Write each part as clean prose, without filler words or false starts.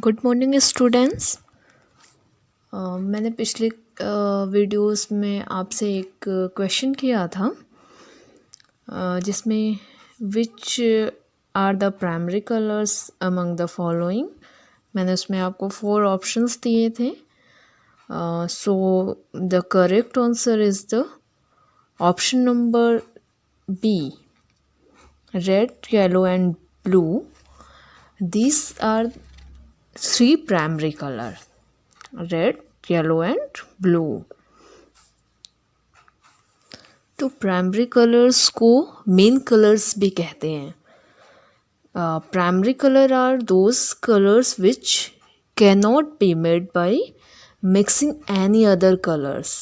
Good morning students. मैंने पिछले videos में आपसे एक क्वेश्चन किया था जिसमें which are the primary colours among the following. मैंने उसमें आपको 4 ऑप्शंस दिए थे। So the correct answer is the option number B, red, yellow and blue. These are 3 primary color, red, yellow and blue। तो primary colours को main colours भी कहते हैं। Primary colour are those colours which can not be made by mixing any other colours.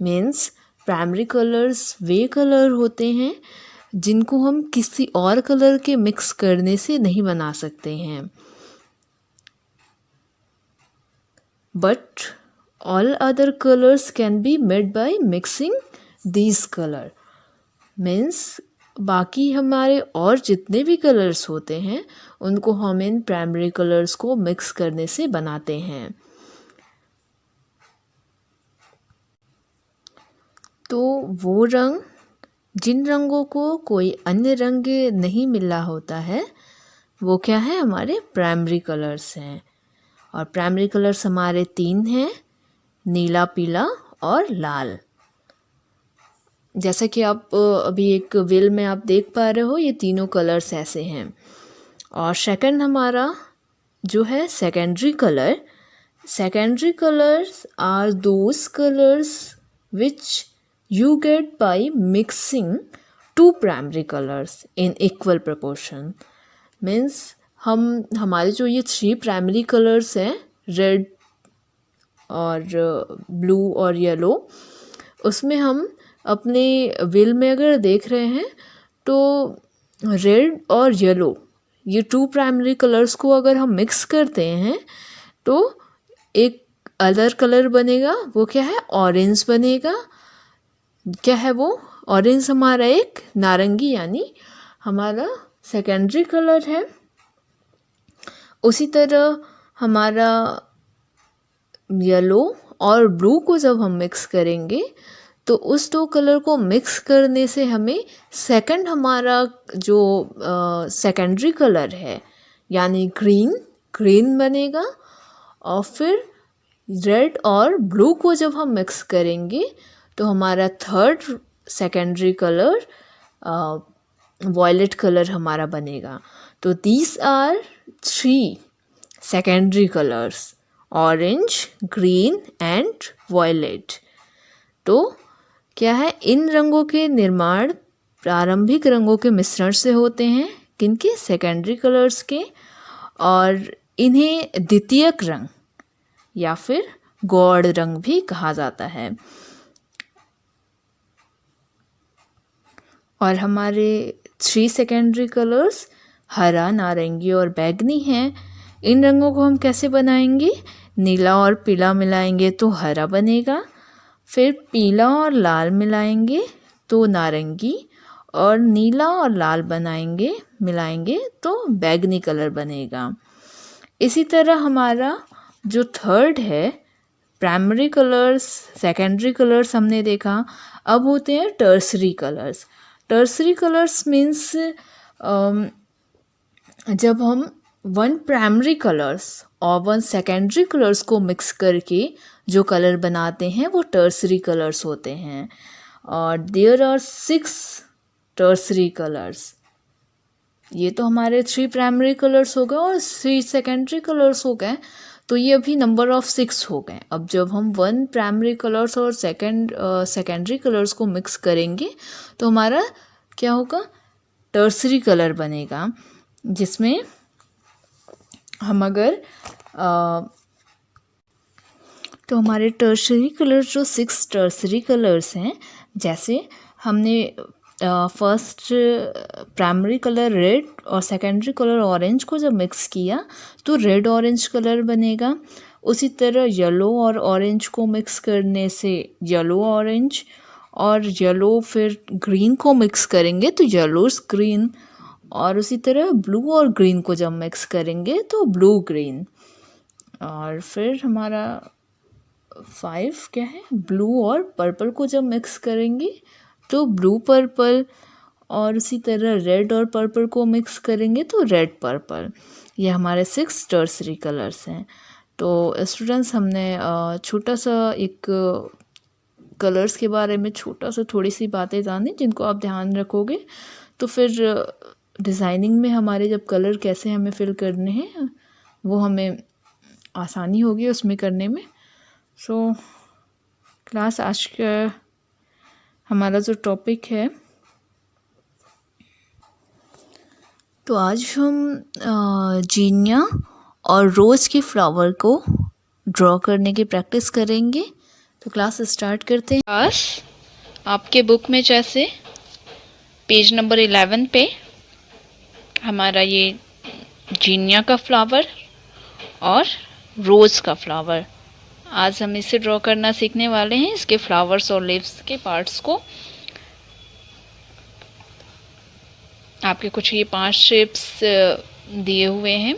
Means primary colours वे colour होते हैं जिनको हम किसी और कलर के मिक्स करने से नहीं बना सकते हैं। But all other colours can be made by mixing these colour. Means बाकी हमारे और जितने भी कलर्स होते हैं उनको हम इन प्राइमरी कलर्स को मिक्स करने से बनाते हैं। तो वो रंग जिन रंगों को कोई अन्य रंग नहीं मिला होता है वो क्या है, हमारे प्राइमरी कलर्स हैं। और प्राइमरी कलर्स हमारे 3 हैं, नीला, पीला और लाल। जैसा कि आप अभी एक व्हील में आप देख पा रहे हो, ये तीनों कलर्स ऐसे हैं। और सेकंड हमारा जो है secondary colour. Secondary colours are those colours which you get by mixing 2 primary colors in equal proportion। Means हमारे जो ये 3 प्राइमरी कलर्स हैं, रेड और ब्लू और येलो, उसमें हम अपने व्हील में अगर देख रहे हैं तो रेड और येलो ये 2 प्राइमरी कलर्स को अगर हम मिक्स करते हैं तो एक अदर कलर बनेगा। वो क्या है, ऑरेंज बनेगा। क्या है वो, ऑरेंज हमारा एक नारंगी यानी हमारा सेकेंडरी कलर है। उसी तरह हमारा येलो और ब्लू को जब हम मिक्स करेंगे तो उस 2 कलर को मिक्स करने से हमें सेकंड हमारा जो सेकेंडरी कलर है यानी ग्रीन बनेगा। और फिर रेड और ब्लू को जब हम मिक्स करेंगे तो हमारा third secondary colour violet colour हमारा बनेगा। तो these are 3 secondary colours, orange, green and violet. तो क्या है, इन रंगों के निर्माण प्रारंभिक रंगों के मिश्रण से होते हैं, किनके, सेकेंडरी कलर्स के। और इन्हें द्वितीयक रंग या फिर गौड़ रंग भी कहा जाता है। और हमारे 3 सेकेंडरी कलर्स हरा, नारंगी और बैंगनी हैं। इन रंगों को हम कैसे बनाएंगे, नीला और पीला मिलाएंगे तो हरा बनेगा, फिर पीला और लाल मिलाएंगे तो नारंगी, और नीला और लाल मिलाएंगे तो बैंगनी कलर बनेगा। इसी तरह हमारा जो थर्ड है, प्राइमरी कलर्स, सेकेंडरी कलर्स हमने देखा। अब होते हैं tertiary colours. Tertiary colours means जब हम 1 प्राइमरी कलर्स और 1 सेकेंडरी कलर्स को मिक्स करके जो कलर बनाते हैं वो टर्सरी कलर्स होते हैं। और देयर आर 6 टर्सरी कलर्स। ये तो हमारे 3 प्राइमरी कलर्स हो गए और 3 सेकेंडरी कलर्स हो गए, तो ये अभी नंबर ऑफ 6 हो गए। अब जब हम 1 प्राइमरी कलर्स और सेकेंडरी कलर्स को मिक्स करेंगे तो हमारा क्या होगा, टर्सरी कलर बनेगा। जिसमें हम अगर तो हमारे टर्सरी कलर जो 6 टर्सरी कलर्स हैं, जैसे हमने फर्स्ट प्राइमरी कलर रेड और सेकेंडरी कलर ऑरेंज को जब मिक्स किया तो रेड ऑरेंज कलर बनेगा। उसी तरह येलो और ऑरेंज को मिक्स करने से येलो ऑरेंज, और येलो फिर ग्रीन को मिक्स करेंगे तो येलोस ग्रीन, और उसी तरह ब्लू और ग्रीन को जब मिक्स करेंगे तो ब्लू ग्रीन। और फिर हमारा 5 क्या है, ब्लू और पर्पल को जब मिक्स करेंगे तो ब्लू पर्पल। और उसी तरह रेड और पर्पल को मिक्स करेंगे तो रेड पर्पल। ये हमारे 6 टर्सरी कलर्स हैं। तो स्टूडेंट्स, हमने छोटा सा एक कलर्स के बारे में छोटा सा थोड़ी सी बातें जानी, जिनको आप ध्यान रखोगे तो फिर डिज़ाइनिंग में हमारे जब कलर कैसे हमें फिल करने हैं वो हमें आसानी होगी उसमें करने में। सो क्लास, आज का हमारा जो टॉपिक है, तो आज हम जीनिया और रोज़ के फ्लावर को ड्रॉ करने की प्रैक्टिस करेंगे। तो क्लास स्टार्ट करते हैं। क्लास, आपके बुक में जैसे पेज नंबर 11 पे हमारा ये जीनिया का फ्लावर और रोज़ का फ्लावर, आज हम इसे ड्रॉ करना सीखने वाले हैं। इसके फ्लावर्स और लीव्स के पार्ट्स को आपके कुछ ये 5 शेप्स दिए हुए हैं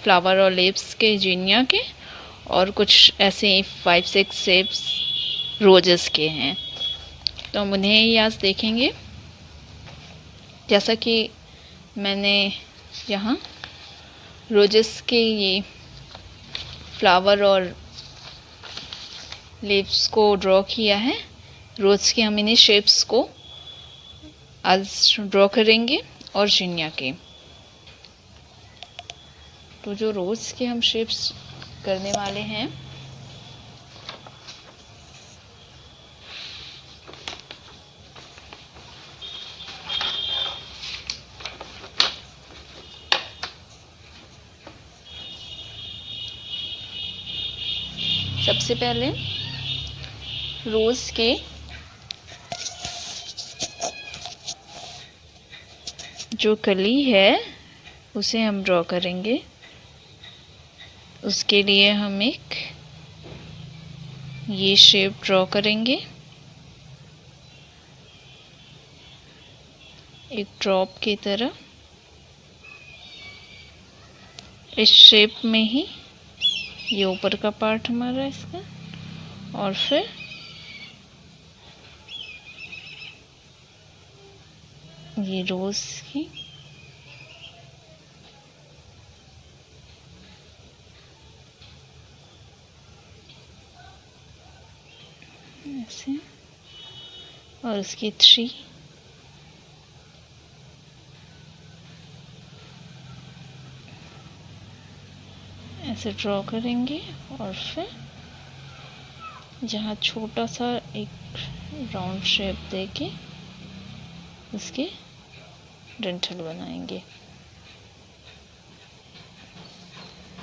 फ्लावर और लीव्स के जीनिया के, और कुछ ऐसे 5-6 शेप्स रोजेस के हैं। तो हम उन्हें ही आज देखेंगे। जैसा कि मैंने यहाँ रोजेस के ये फ्लावर और लीव्स को ड्रॉ किया है, रोज़ के हम इन्हीं शेप्स को आज ड्रॉ करेंगे और जीनिया के। तो जो रोज़ के हम शेप्स करने वाले हैं, सबसे पहले रोज़ के जो कली है उसे हम ड्रॉ करेंगे। उसके लिए हम एक ये शेप ड्रॉ करेंगे, एक ड्रॉप की तरह। इस शेप में ही ये ऊपर का पार्ट हमारा इसका, और फिर ये रोज की ऐसे, और उसकी 3 ऐसे ड्रॉ करेंगे। और फिर जहाँ छोटा सा एक राउंड शेप देके उसके डंठल बनाएंगे।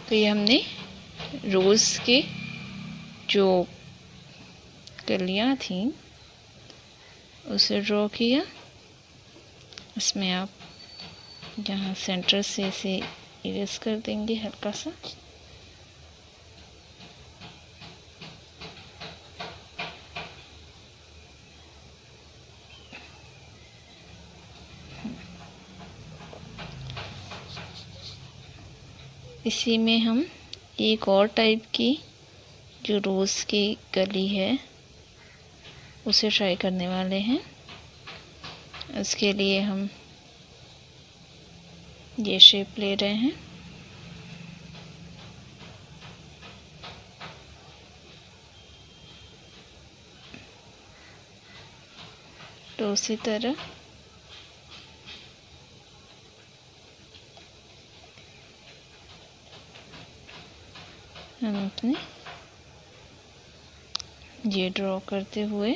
तो ये हमने रोज़ के जो कलियाँ थी उसे ड्रॉ किया। इसमें आप यहाँ सेंटर से इसे इरेज कर देंगे हल्का सा। इसी में हम एक और टाइप की जो रोज़ की कली है उसे ट्राई करने वाले हैं। उसके लिए हम ये शेप ले रहे हैं। तो उसी तरह हम अपने ये ड्रॉ करते हुए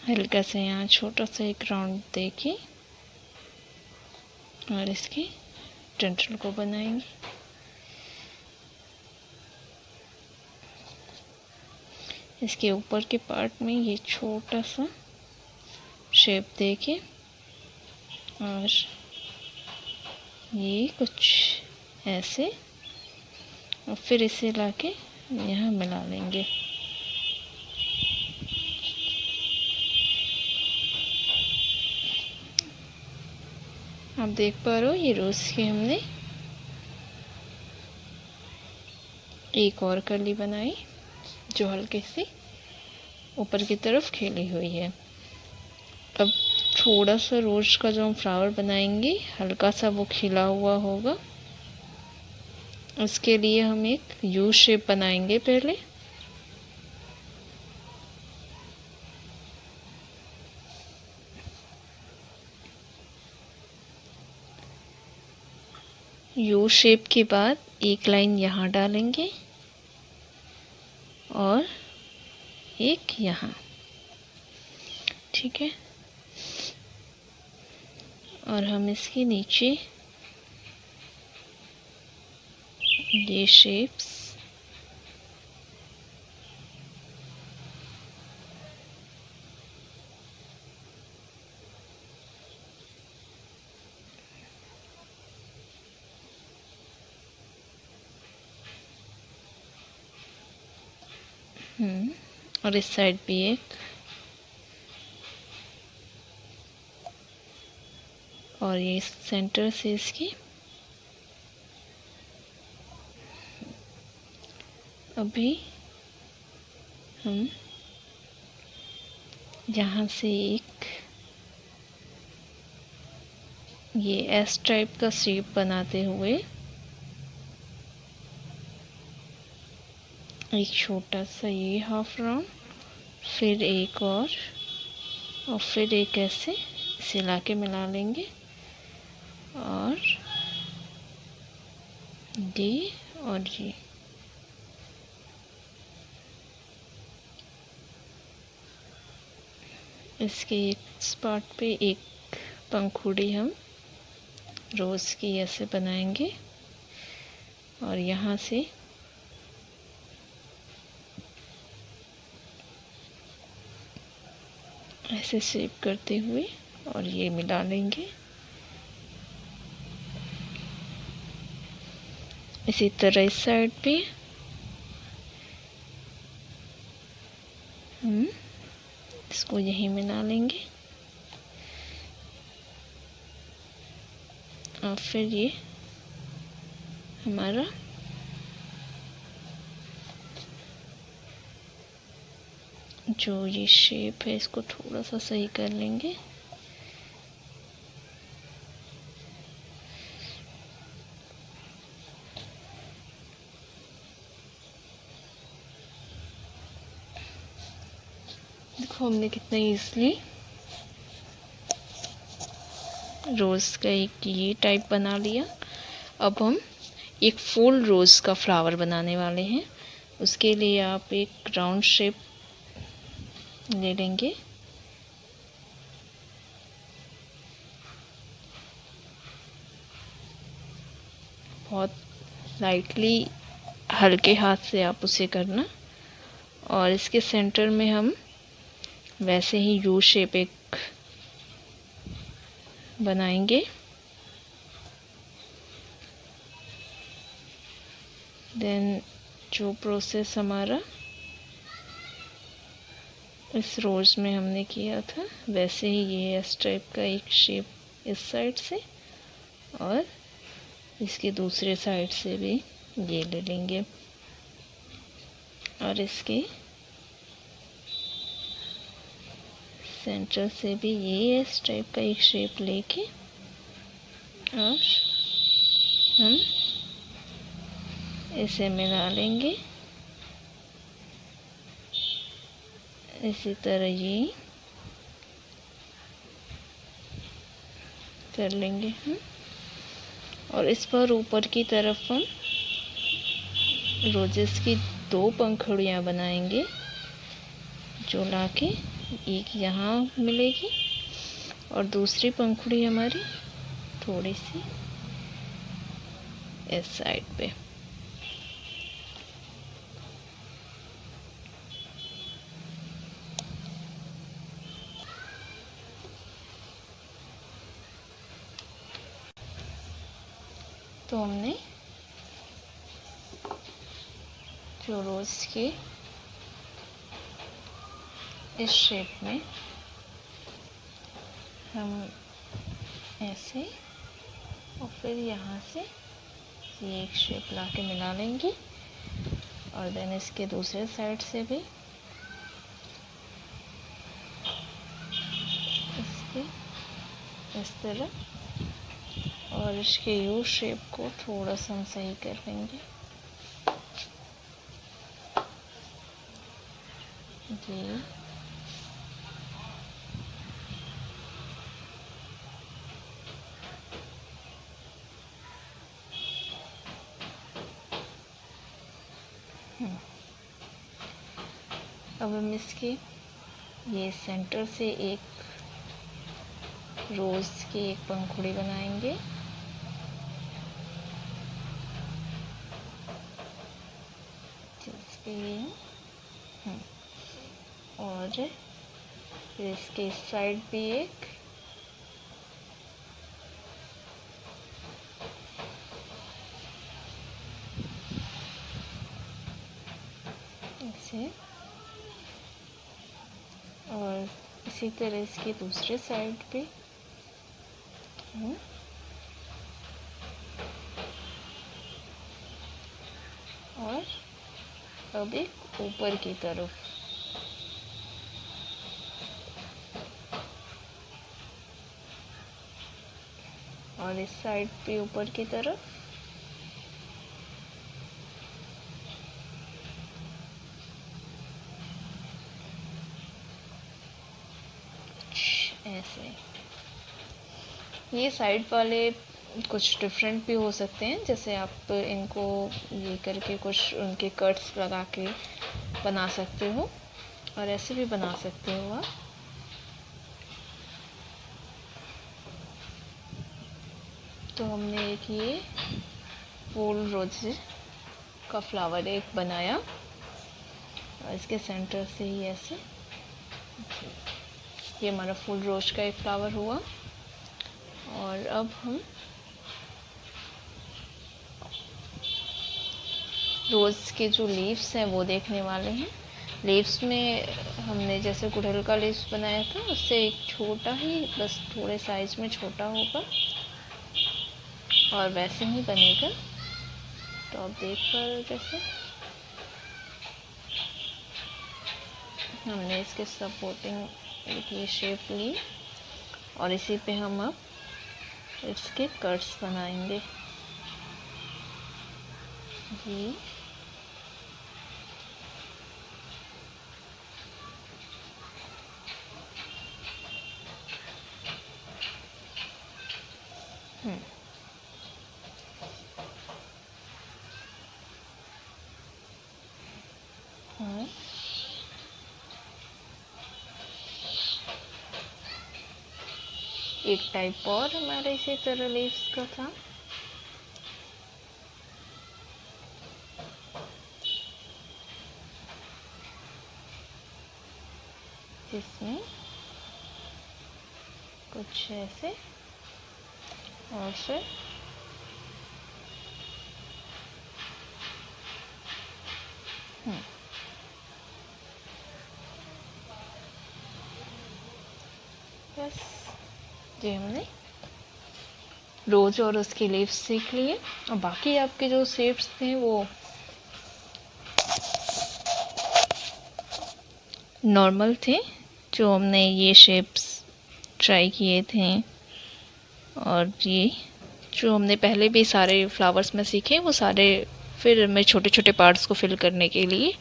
हल्का से यहाँ छोटा सा एक राउंड देके और इसकी डंठल को बनाएंगे। इसके ऊपर के पार्ट में ये छोटा सा शेप देके और ये कुछ ऐसे, और फिर इसे लाके यहाँ मिला लेंगे। आप देख पा रहे हो ये रोज़ की हमने एक और कली बनाई जो हल्के से ऊपर की तरफ खिली हुई है। अब थोड़ा सा रोज का जो हम फ्लावर बनाएंगे हल्का सा वो खिला हुआ होगा। उसके लिए हम एक यू शेप बनाएंगे पहले। यू शेप के बाद एक लाइन यहाँ डालेंगे और एक यहाँ, ठीक है। और हम इसके नीचे ये शेप्स और इस साइड भी एक, और ये सेंटर से इसकी अभी हम यहाँ से एक ये एस टाइप का शेप बनाते हुए एक छोटा सा ये हाफ राउंड, फिर एक और फिर एक ऐसे इसे लाके मिला लेंगे और ये और ये। इसके एक स्पॉट पे एक पंखुड़ी हम रोज़ की ऐसे बनाएंगे और यहाँ से ऐसे शेप करते हुए और ये मिला लेंगे। इसी तरह इस साइड पे हम इसको यहीं मिला लेंगे और फिर ये हमारा जो ये शेप है इसको थोड़ा सा सही कर लेंगे। देखो हमने कितना इजीली रोज़ का एक ये टाइप बना लिया। अब हम एक फुल रोज़ का फ्लावर बनाने वाले हैं। उसके लिए आप एक राउंड शेप ले लेंगे बहुत लाइटली, हल्के हाथ से आप उसे करना, और इसके सेंटर में हम वैसे ही यू शेप एक बनाएंगे। देन जो प्रोसेस हमारा इस रोज में हमने किया था वैसे ही ये इस टाइप का एक शेप इस साइड से और इसके दूसरे साइड से भी ये ले लेंगे और इसके सेंटर से भी ये इस टाइप का एक शेप लेके और हम इसे मिला लेंगे। इसी तरह ये कर लेंगे हम, और इस पर ऊपर की तरफ हम रोजेस की 2 पंखुड़ियाँ बनाएंगे जो लाके एक यहाँ मिलेगी और दूसरी पंखुड़ी हमारी थोड़ी सी इस साइड पे। तो हमने जो रोज़ की इस शेप में हम ऐसे और फिर यहाँ से ये एक शेप ला के मिला लेंगे और देन इसके दूसरे साइड से भी इसके इस तरह और इसके यू शेप को थोड़ा सा हम सही कर लेंगे। जी अब हम इसके ये सेंटर से एक रोज़ की एक पंखुड़ी बनाएंगे। जिसके और फिर इसके इस साइड भी एक ऐसे और इसी तरह इसके दूसरे साइड पे और अब एक ऊपर की तरफ और इस साइड पे ऊपर की तरफ ऐसे। ये साइड वाले कुछ डिफरेंट भी हो सकते हैं, जैसे आप इनको ये करके कुछ उनके कट्स लगा के बना सकते हो और ऐसे भी बना सकते हो आप। तो हमने एक ये फूल रोज का फ्लावर एक बनाया और इसके सेंटर से ही ऐसे ये हमारा फूल रोज का एक फ्लावर हुआ। और अब हम रोज़ के जो लीव्स हैं वो देखने वाले हैं। लीव्स में हमने जैसे गुड़हल का लीव्स बनाया था उससे एक छोटा ही, बस थोड़े साइज में छोटा होगा और वैसे ही बनेगा। तो आप देख पा रहे हो जैसे हमने इसके सपोर्टिंग ये शेप ली और इसी पे हम अब इसके कट्स बनाएंगे। जी हाँ एक टाइप और हमारे इसी तरह लीव्स का था। जिसमें कुछ ऐसे और फिर बस ये हमने रोज और उसके लीव्स सीख लिए और बाकी आपके जो शेप्स थे वो नॉर्मल थे, जो हमने ये शेप्स ट्राई किए थे और ये जो हमने पहले भी सारे फ्लावर्स में सीखे वो सारे फिर में छोटे छोटे पार्ट्स को फिल करने के लिए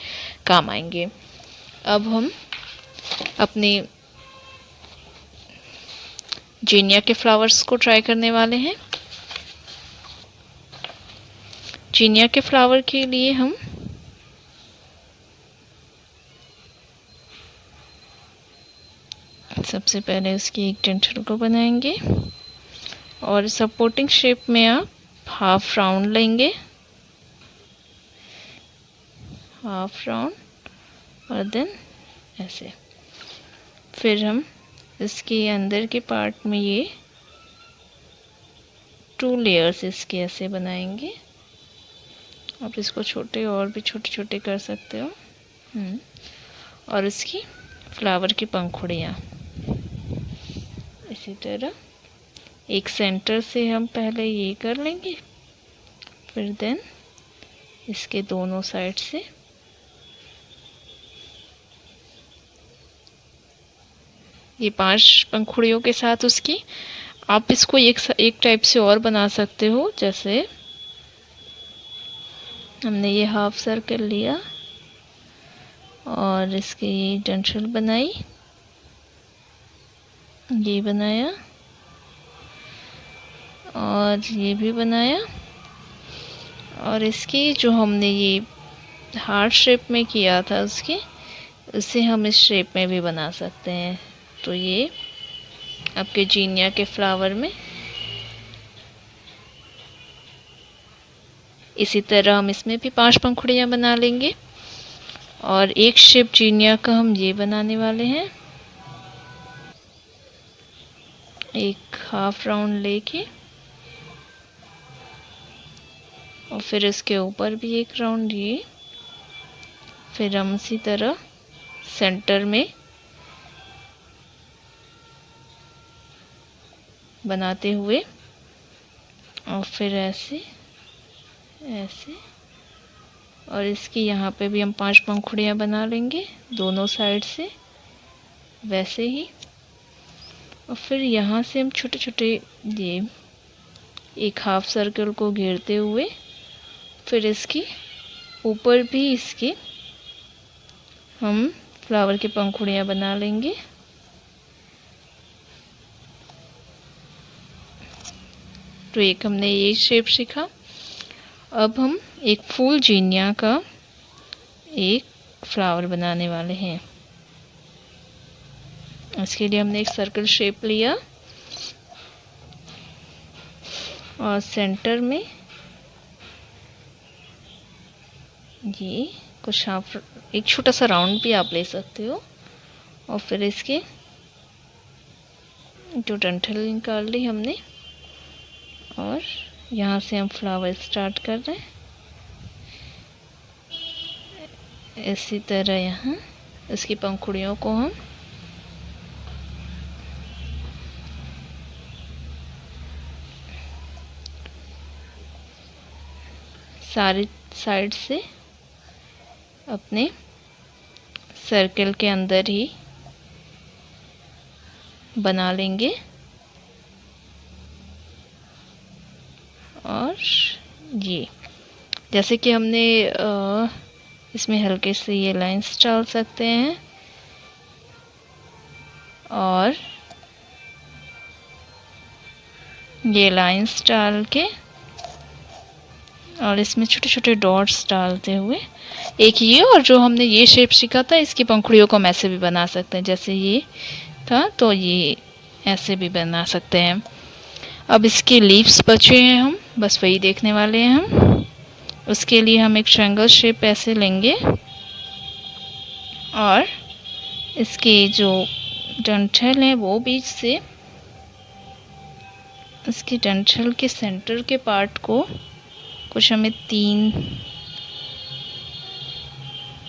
काम आएंगे। अब हम अपने जीनिया के फ्लावर्स को ट्राई करने वाले हैं। जीनिया के फ्लावर के लिए हम सबसे पहले उसकी एक डंठल को बनाएंगे और सपोर्टिंग शेप में आप हाफ राउंड लेंगे, हाफ राउंड और देन ऐसे। फिर हम इसके अंदर के पार्ट में ये 2 लेयर्स इसके ऐसे बनाएंगे। आप इसको छोटे और भी छोटे छोटे कर सकते हो। और इसकी फ्लावर की पंखुड़ियाँ इसी तरह एक सेंटर से हम पहले ये कर लेंगे, फिर देन इसके दोनों साइड से ये 5 पंखुड़ियों के साथ उसकी आप इसको एक टाइप से और बना सकते हो। जैसे हमने ये हाफ सर्कल लिया और इसकी ये डंठल बनाई, ये बनाया और ये भी बनाया, और इसकी जो हमने ये हार्ट शेप में किया था उसकी, उसे हम इस शेप में भी बना सकते हैं। तो ये आपके जीनिया के फ्लावर में इसी तरह हम इसमें भी 5 पंखुड़ियाँ बना लेंगे। और एक शेप जीनिया का हम ये बनाने वाले हैं, एक हाफ राउंड लेके और फिर इसके ऊपर भी एक राउंड ये, फिर हम इसी तरह सेंटर में बनाते हुए और फिर ऐसे ऐसे, और इसकी यहाँ पे भी हम 5 पंखुड़ियाँ बना लेंगे दोनों साइड से वैसे ही। और फिर यहाँ से हम छोटे छोटे ये एक हाफ सर्कल को घेरते हुए फिर इसकी ऊपर भी इसकी हम फ्लावर की पंखुड़ियाँ बना लेंगे। तो एक हमने ये शेप सीखा। अब हम एक फूल जीनिया का एक फ्लावर बनाने वाले हैं। इसके लिए हमने एक सर्कल शेप लिया और सेंटर में ये कुछ हाफ एक छोटा सा राउंड भी आप ले सकते हो। और फिर इसके जो डंठल निकाल ली हमने और यहाँ से हम फ्लावर स्टार्ट कर रहे हैं। इसी तरह यहाँ इसकी पंखुड़ियों को हम सारी साइड से अपने सर्कल के अंदर ही बना लेंगे। और ये जैसे कि हमने इसमें हल्के से ये लाइंस डाल सकते हैं और ये लाइंस डाल के और इसमें छोटे छोटे डॉट्स डालते हुए एक ये, और जो हमने ये शेप सीखा था इसकी पंखुड़ियों को हम ऐसे भी बना सकते हैं। जैसे ये था तो ये ऐसे भी बना सकते हैं। अब इसके लीव्स बचे हैं, हम बस वही देखने वाले हैं हम। उसके लिए हम एक ट्रायंगल शेप ऐसे लेंगे और इसके जो डंठल है वो बीच से इसके डंठल के सेंटर के पार्ट को कुछ हमें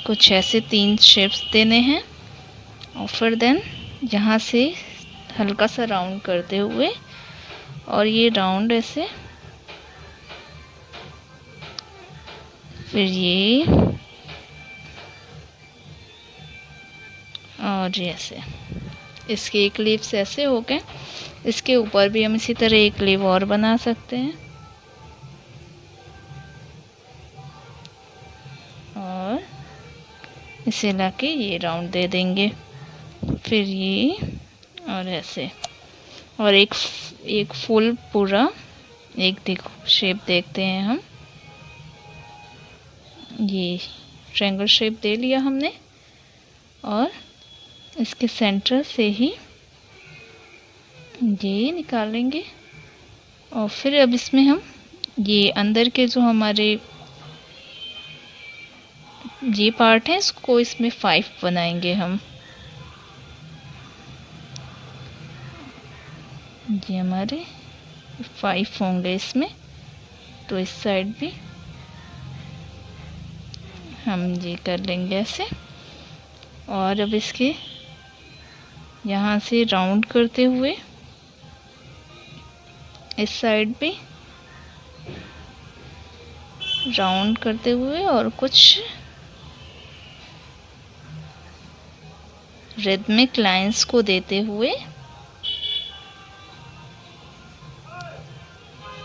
कुछ ऐसे 3 शेप्स देने हैं। और फिर देन यहाँ से हल्का सा राउंड करते हुए और ये राउंड ऐसे, फिर ये और ये ऐसे, इसके एक लीव्स ऐसे हो गए। इसके ऊपर भी हम इसी तरह एक लीव और बना सकते हैं और इसे लाके ये राउंड दे देंगे, फिर ये और ऐसे, और एक फुल पूरा एक शेप देखते हैं हम। ये ट्रायंगल शेप दे लिया हमने और इसके सेंटर से ही ये निकालेंगे। और फिर अब इसमें हम ये अंदर के जो हमारे ये पार्ट है इसको इसमें 5 बनाएंगे हम। ये हमारे 5 होंगे इसमें, तो इस साइड भी हम ये कर लेंगे ऐसे। और अब इसके यहाँ से राउंड करते हुए इस साइड भी राउंड करते हुए और कुछ रिदमिक लाइंस को देते हुए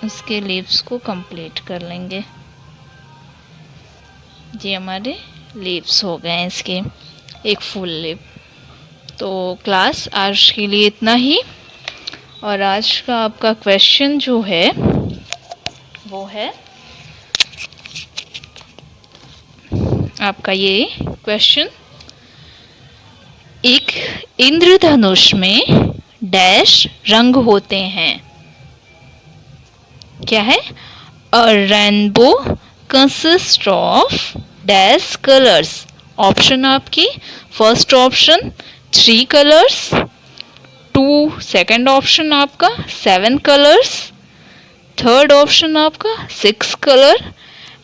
उसके लीव्स को कंप्लीट कर लेंगे। ये हमारे लीव्स हो गए हैं इसके, एक फुल लीव। तो क्लास आज के लिए इतना ही। और आज का आपका क्वेश्चन जो है वो है आपका ये क्वेश्चन, एक इंद्रधनुष में डैश रंग होते हैं, क्या है? A rainbow consist of dash colours. Option आपकी, first option 3 colours, 2 second option आपका 7 कलर्स, थर्ड ऑप्शन आपका 6 कलर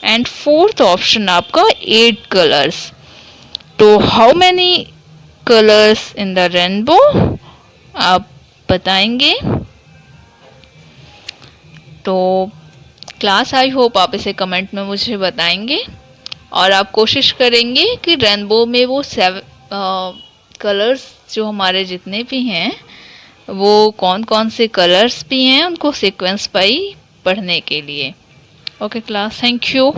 एंड फोर्थ ऑप्शन आपका 8 कलर्स। तो how many colours in the rainbow आप बताएंगे। तो क्लास आई होप आप इसे कमेंट में मुझे बताएंगे और आप कोशिश करेंगे कि रेनबो में वो 7 कलर्स जो हमारे जितने भी हैं वो कौन कौन से कलर्स भी हैं उनको सीक्वेंस बाई पढ़ने के लिए। Okay class, thank you.